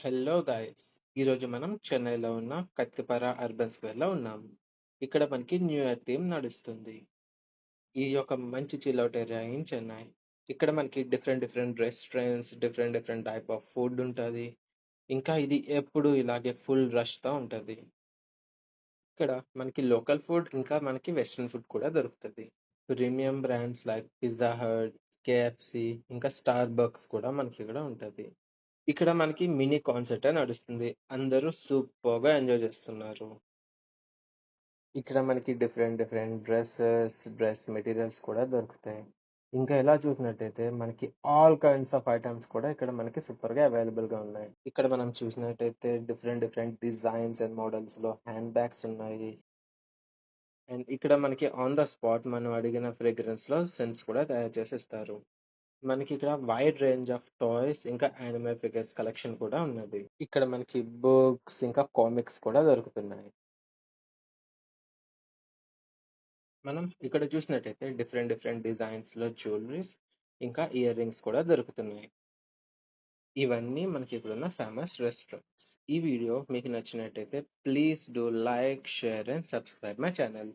Hello guys, ఈరోజు మనం చెన్నైలో ఉన్న కత్తిపార అర్బన్ స్క్వేర్లో ఉన్నాం. ఇక్కడ మనకి న్యూ ఇయర్ థీమ్ నడుస్తుంది. ఇది ఒక మంచి chill out area in Chennai. ఇక్కడ మనకి different different restaurants, different different type of food ఉంటుంది. ఇంకా ఇది ఎప్పుడు ఇలాగే ఫుల్ రష్తో ఉంటుంది. ఇక్కడ మనకి లోకల్ ఫుడ్ ఇంకా మనకి వెస్ట్రన్ ఫుడ్ కూడా దొరుకుతుంది. Premium brands like Pizza Hut, KFC ఇంకా స్టార్ బక్స్ కూడా మనకి ఇక్కడ ఉంటుంది. ఇక్కడ మనకి మినీ కాన్సర్ట్ నడుస్తుంది. అందరూ సూపర్గా ఎంజాయ్ చేస్తున్నారు. ఇక్కడ మనకి డిఫరెంట్ డిఫరెంట్ డ్రెస్ మెటీరియల్స్ కూడా దొరుకుతాయి. ఇంకా ఎలా చూసినట్టయితే మనకి ఆల్ కైండ్స్ ఆఫ్ ఐటమ్స్ కూడా ఇక్కడ మనకి సూపర్ గా అవైలబుల్ గా ఉన్నాయి. ఇక్కడ మనం చూసినట్టయితే different different designs and models లో హ్యాండ్ బ్యాగ్స్ ఉన్నాయి. అండ్ ఇక్కడ మనకి ఆన్ ద స్పాట్ మనం అడిగిన ఫ్రేగ్రెన్స్ లో సెంట్స్ కూడా తయారు చేసి ఇస్తారు. మనకి ఇక్కడ వైడ్ రేంజ్ ఆఫ్ టాయ్స్ ఇంకా యానిమే ఫిగర్స్ కలెక్షన్ కూడా ఉన్నది. ఇక్కడ మనకి బుక్స్ ఇంకా కామిక్స్ కూడా దొరుకుతున్నాయి. మనం ఇక్కడ చూసినట్టయితే డిఫరెంట్ డిఫరెంట్ డిజైన్స్ లో జ్యువెలరీస్ ఇంకా ఇయర్ రింగ్స్ కూడా దొరుకుతున్నాయి. ఇవన్నీ మనకి ఇప్పుడున్న ఫేమస్ రెస్టారెంట్స్. ఈ వీడియో మీకు నచ్చినట్టయితే please do like, share and subscribe my channel.